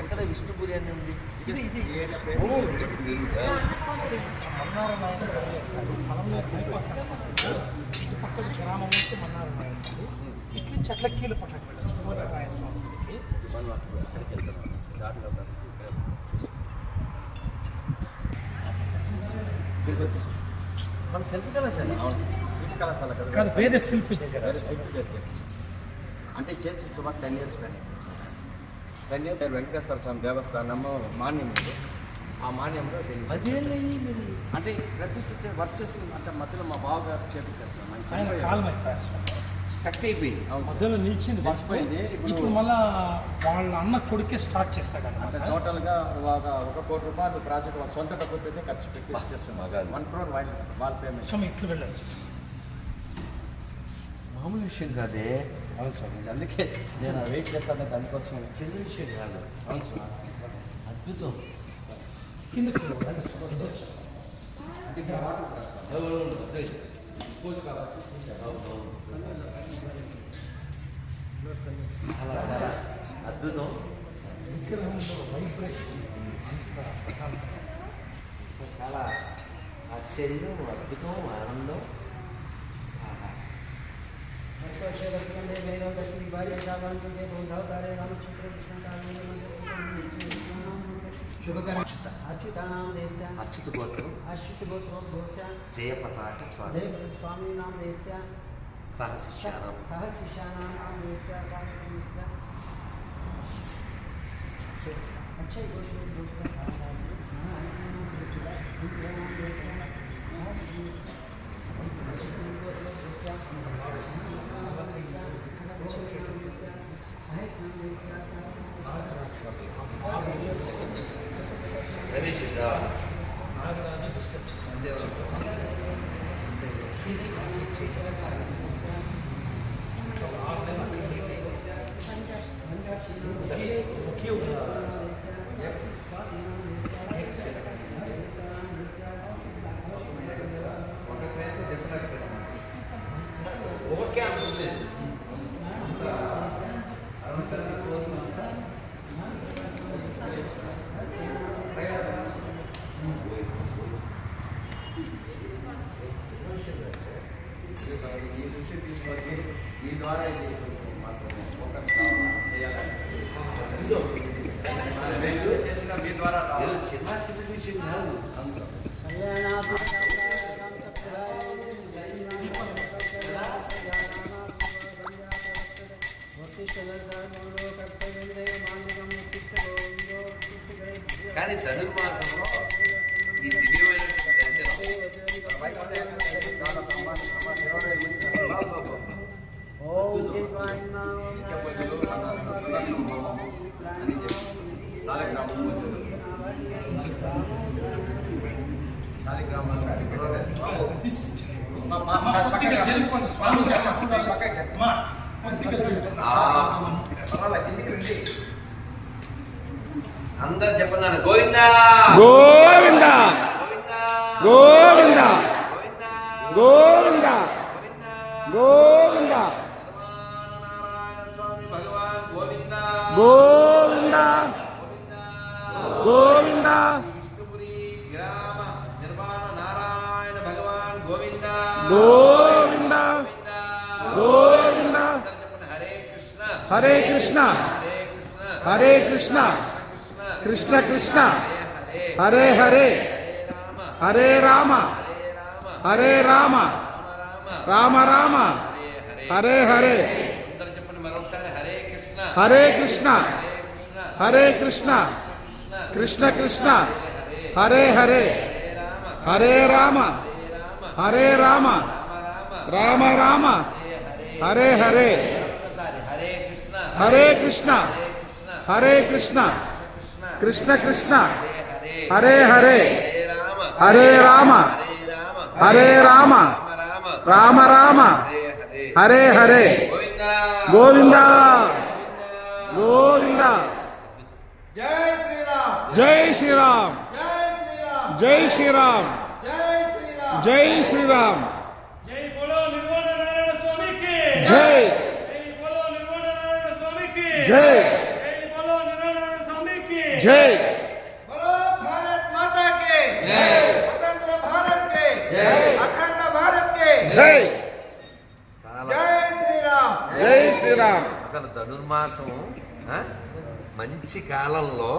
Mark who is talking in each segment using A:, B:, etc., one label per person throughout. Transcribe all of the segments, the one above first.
A: ఎక్కడ విష్ణుపురి అని ఉంది ఇది
B: పక్కన గ్రామం నుంచి మన్నారం ఇట్లు చెట్ల కీలు పట్టడం సుబ్రహ్మణ్యస్వామికి
A: మన శిల్ప కళాశాల శిల్ప కళాశాల
B: కాదు వేరే శిల్పి
A: అంటే చేసి సుమారు 10 years పైన 10 years వెంకటేశ్వర స్వామి దేవస్థానము మాన్యం ఉంది. ఆ మాన్యంలో అంటే ప్రతిష్ఠిత వర్క్ చేసి అంటే మధ్యలో మా బావగారు చేపించారు స్టక్ అయిపోయింది
B: మధ్యలో నిలిచింది మర్చిపోయింది. ఇప్పుడు మళ్ళీ వాళ్ళ అన్న కొడుకే స్టార్ట్ చేస్తాడు
A: అంటే టోటల్గా ఒక కోటి రూపాయలు ప్రాజెక్ట్ వాళ్ళ సొంత డబ్బులతో ఖర్చు పెట్టి చేస్తున్నాం. 1 crore వాళ్ళ పేమెంట్.
B: సో ఇట్లు వెళ్ళచ్చు
A: మామూలు విషయం కాదే. అవును సార్, అందుకే నేను వెయిట్ చేస్తాను దానికోసం. చిన్న విషయం కాదు. అవును సార్, అద్భుతం.
B: కిందకి
A: చాలా చాలా అద్భుతం. చాలా ఆశ్చర్యం, అద్భుతం, ఆనందం. అచ్యుత గోత్రం జయ పతాక స్వామి సహశిష్యానాం ఈ ద్వారా చిన్న చిన్న విషయం కాదు. కానీ ధనుర్మాసంలో ఈ దివ్యమైన అందరు చెప్పన్నారు గోవిందా
C: గోవిందా గోవిందా గోవిందా గోవిందా
A: నారాయణ స్వామి భగవాన్ గోవిందా
C: గోవిందా గోవిందా
A: విష్ణుపురి గ్రామ నిర్మాణ నారాయణ భగవాన్ గోవిందా
C: గోవిందా గోవిందా
A: హరే కృష్ణ
C: హరే కృష్ణ కృష్ణ కృష్ణ హరే హరే హరే రామ హరే రామ రామ రామ హరే హరే.
A: అందరూ చెప్పండి మరొకసారి.
C: హరే కృష్ణ హరే కృష్ణ కృష్ణ కృష్ణ హరే హరే హరే రామ హరే రామ రామ రామ హరే హరే. హరే కృష్ణ హరే కృష్ణ కృష్ణ కృష్ణ హరే హరే హరే రామ హరే రామ రామ రామ హరే హరే గోవింద గోవింద.
A: జై శ్రీరామ్
C: జై శ్రీరామ్
A: జై శ్రీరామ్
C: జై శ్రీరామ్
A: జై శ్రీరామ్.
C: జై శ్రీరామ్
B: జై బోలో నిర్వాణ నారాయణ స్వామికి
C: జై
B: జై బోలో నిర్వాణ నారాయణ స్వామికి
C: జై
B: జై బోలో నిర్వాణ నారాయణ స్వామికి
C: జై
A: बोलो भारत माता के जय, स्वतंत्र भारत के जय, अखंड भारत के
C: జై
A: जय శ్రీరామ్.
C: జై శ్రీరామ్.
D: అసలు ధనుర్మాసం ఆ, మంచి కాలంలో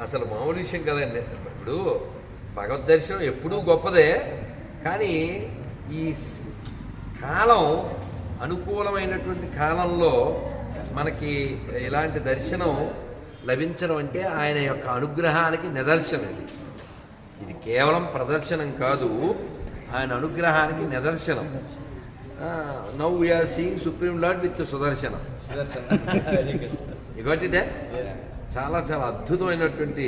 D: అసలు మామూలు విషయం కదండి. ఇప్పుడు భగవద్ దర్శనం ఎప్పుడూ గొప్పదే, కానీ ఈ కాలం అనుకూలమైనటువంటి కాలంలో మనకి ఇలాంటి దర్శనం లభించడం అంటే ఆయన యొక్క అనుగ్రహానికి నిదర్శనం. ఇది కేవలం ప్రదర్శనం కాదు, ఆయన అనుగ్రహానికి నిదర్శనం. Now we are seeing supreme lord with Sudarshanam. ఇదే చాలా చాలా అద్భుతమైనటువంటి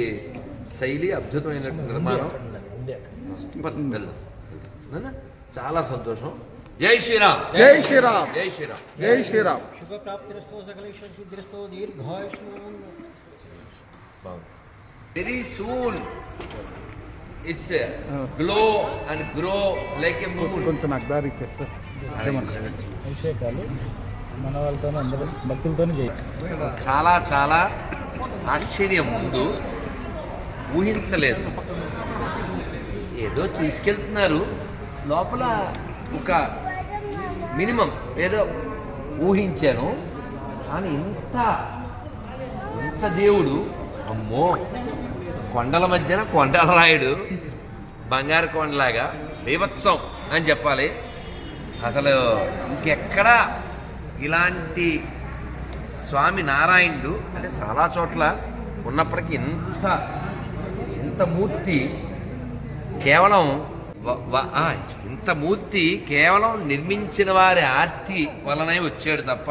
D: శైలి, అద్భుతమైనటువంటి నిర్మాణం. వెళ్దాం. నాన్న, చాలా సంతోషం. జై శ్రీరామ్
C: జై శ్రీరామ్
D: జై శ్రీరామ్.
C: జై Shriram.
D: Very soon it's glow and grow like a moon.
C: కొంచెం నాకు దారి ఇచ్చేస్తారు.
B: అభిషేకాలు మన వాళ్ళతోనే అందరూ భక్తులతోనే చేయాలి.
D: చాలా చాలా ఆశ్చర్యం. ముందు ఊహించలేదు. ఏదో తీసుకెళ్తున్నారు, లోపల ఒక మినిమం ఏదో ఊహించాను, కానీ ఇంత దేవుడు, అమ్మో, కొండల మధ్యన కొండల రాయుడు, బంగారు కొండలాగా బీభత్సం అని చెప్పాలి. అసలు ఇంకెక్కడా ఇలాంటి స్వామి నారాయణుడు అంటే చాలా చోట్ల ఉన్నప్పటికీ ఇంత మూర్తి కేవలం ఇంత మూర్తి కేవలం నిర్మించిన వారి ఆర్తి వలనే వచ్చాడు తప్ప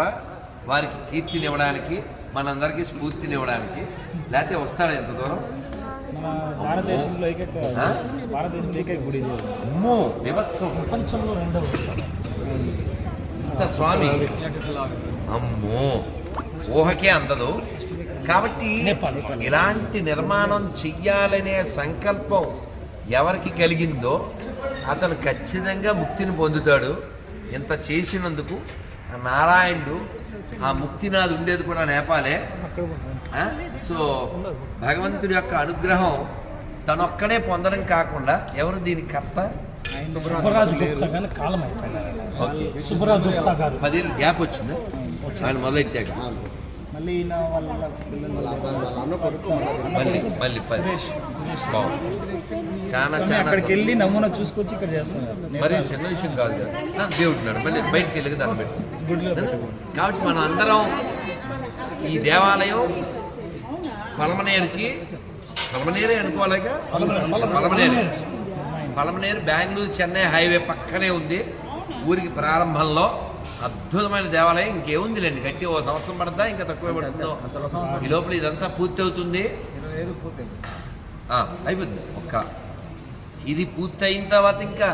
D: వారికి కీర్తినివ్వడానికి, మనందరికీ స్ఫూర్తినివ్వడానికి లేకపోతే వస్తాడు ఎంత దూరం.
B: భారతదేశంలో ఏకైక గుడి
D: అమ్మో వివత్సం,
B: ప్రపంచంలో రెండవ
D: ఇంత స్వామి, అమ్మో ఊహకే అందదు. కాబట్టి ఇలాంటి నిర్మాణం చెయ్యాలనే సంకల్పం ఎవరికి కలిగిందో అతను ఖచ్చితంగా ముక్తిని పొందుతాడు. ఇంత చేసినందుకు నారాయణుడు ఆ ముక్తినాథ్ ఉండేది కూడా నేపాలే. సో భగవంతుడి యొక్క అనుగ్రహం తనొక్కడే పొందడం కాకుండా ఎవరు దీని కర్త?
B: సుబ్బరాజు గుప్తా గారు కాలం అయిపోయింది. సుబ్బరాజు గుప్తా గారు
D: 10 ఏళ్ళు గ్యాప్ వచ్చింది ఆయన మొదలెట్టాక.
B: మళ్ళీ ఈయన వాళ్ళ
D: మళ్ళీ బాగుంది. చాలా చాలా
B: అక్కడికి వెళ్ళి నమూనా చూసుకొచ్చి ఇక్కడ చేస్తున్నారు.
D: మరి చిన్న విషయం కాదు కదా. దేవుడున్నాడు, మళ్ళీ బయటికి వెళ్ళి దాన్ని పెట్టి. కాబట్టి మనం అందరం ఈ దేవాలయం పలమనేరే అనుకోలేక, పలమనేరు బెంగళూరు చెన్నై హైవే పక్కనే ఉంది. ఊరికి ప్రారంభంలో అద్భుతమైన దేవాలయం. ఇంకేముందిలేండి, గట్టి 1 సంవత్సరం పడతా, ఇంకా తక్కువ పడుతుందో. ఈ లోపల ఇదంతా పూర్తి అవుతుంది. అయిపోతుంది. ఇది పూర్తి అయిన తర్వాత ఇంకా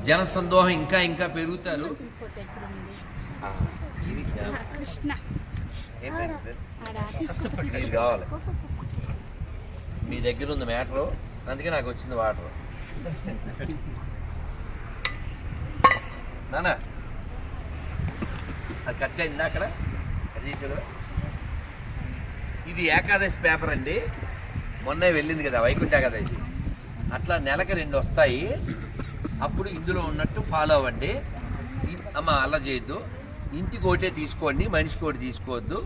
D: జన సందోహం ఇంకా ఇంకా పెరుగుతారు. ఇది కావాలి. మీ దగ్గర ఉంది మ్యాటరు, అందుకే నాకు వచ్చింది వాటర్. నానా అది కట్ అయిందా అక్కడ? అది చేసావు కదా. ఇది ఏకాదశి పేపర్ అండి. మొన్నే వెళ్ళింది కదా వైకుంఠ ఏకాదశి. అట్లా నెలకి 2 వస్తాయి. అప్పుడు ఇందులో ఉన్నట్టు ఫాలో అవ్వండి. అమ్మ అలా చేయొద్దు. ఇంటికి ఒకటే తీసుకోండి, మనిషికి ఒకటి తీసుకోవద్దు.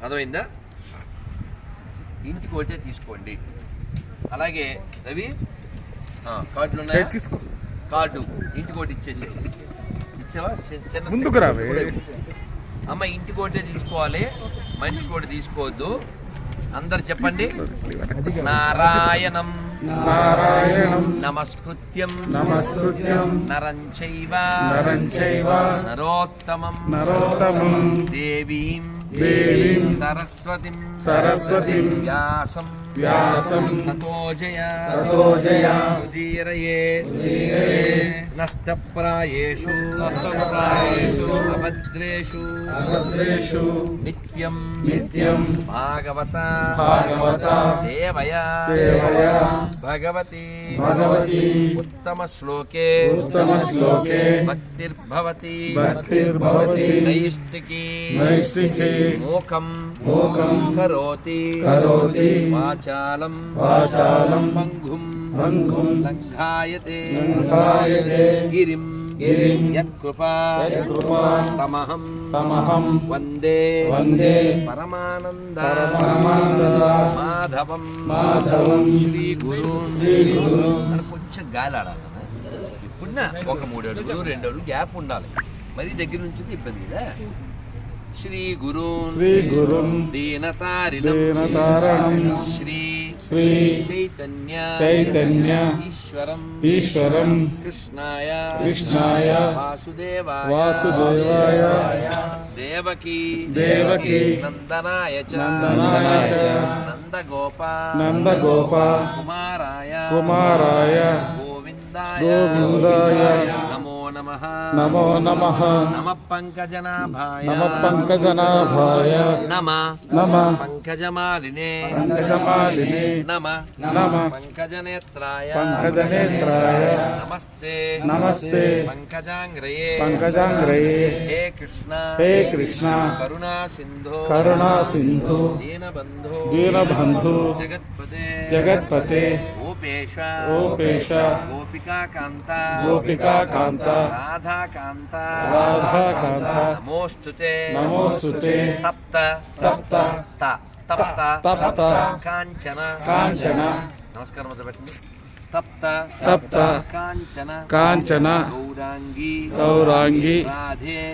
D: అర్థమైందా? ఇంటికి ఒకటే తీసుకోండి. అలాగే రవి కార్డులు ఉన్నాయా? కార్డు ఇంటికి ఒకటి ఇచ్చేసి ఇచ్చావా?
C: ముందుకు రావే.
D: అమ్మ ఇంటికి ఒకటే తీసుకోవాలి, మనిషికి ఒకటి తీసుకోవద్దు. అందరు చెప్పండి. నారాయణం
C: నారాయణం
D: నమస్కృత్యం నరం చైవ నరోత్తమం దేవీం సరస్వతిం
C: సరస్వతిం
D: వ్యాసం
C: వ్యాసం
D: తతో జయా ఉదీరయే నష్టప్రాయేషు అభద్రేషు నిత్యం భాగవత సేవయా భగవతి ఉత్తమ శ్లోకే భక్తిర్భవతి నైష్టికీ మోకం కరోతి వాచాలం పంగుం లంఘాయతే గిరిం యత్కృపా తమహం వందే పరమానంద మాధవం శ్రీ గురు కొంచెం గాలి ఆడాలి కదా ఇప్పుడున్నా ఒక 3 అడుగులు 2 అడుగులు గ్యాప్ ఉండాలి మరి దగ్గర నుంచి ఇబ్బంది కదా శ్రీ గురుం దీనతారిణం శ్రీ చైతన్య ఈశ్వరం కృష్ణాయ వాసుదేవాయ దేవకీ నందనాయ చ నందగోపా కుమారాయ గోవిందాయ నమో నమః నమః పంకజనాభాయ నమః పంకజమాలినే నమః పంకజనేత్రాయ నమస్తే పంకజాంగ్రయే హే కృష్ణ కరుణా సింధు దీనబంధు జగత్పతే ఓపేష గోపికాకాంత రాధాకాంత నమోస్తుతే తప్త కాంచన నమస్కారం మొదలు పెట్టండి తప్త కాంచన గౌరాంగి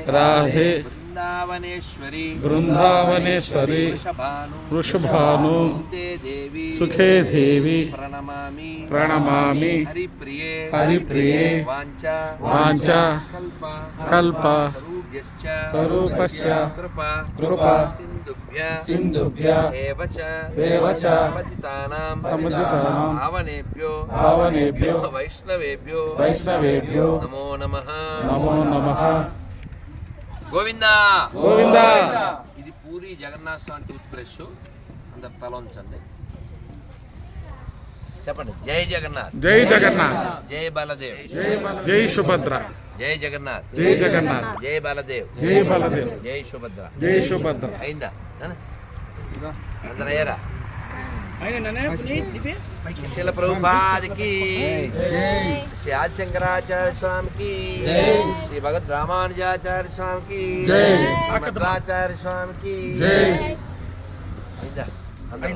D: రాధే బృందావనేశ్వరి వృషభాను సుఖే దేవి ప్రణమామి హరిప్రియే వాంఛా కల్ప స్వరూపస్య కృపా సింధుభ్య ఏవ చ పతితానాం భావనేభ్యో వైష్ణవేభ్యో నమో నమః గోవిందా ఇది పూరి జగన్నాథ స్వామి టూత్ బ్రష్ అందరు తల ఉంచండి చెప్పండి జై జగన్నాథ్ జై బలదేవ్
C: జై సుభద్ర
D: జై జగన్నాథ్ జై బలదేవ్ జై సుభద్ర అయిందా అందరూ అయ్యారా శిల ప్రభుపాదికి శ్రీ ఆదిశంకరాచార్య స్వామికి శ్రీ భగవద్ రామానుజాచార్య స్వామికి భద్రాచార్య స్వామికి అయిందా అందరూ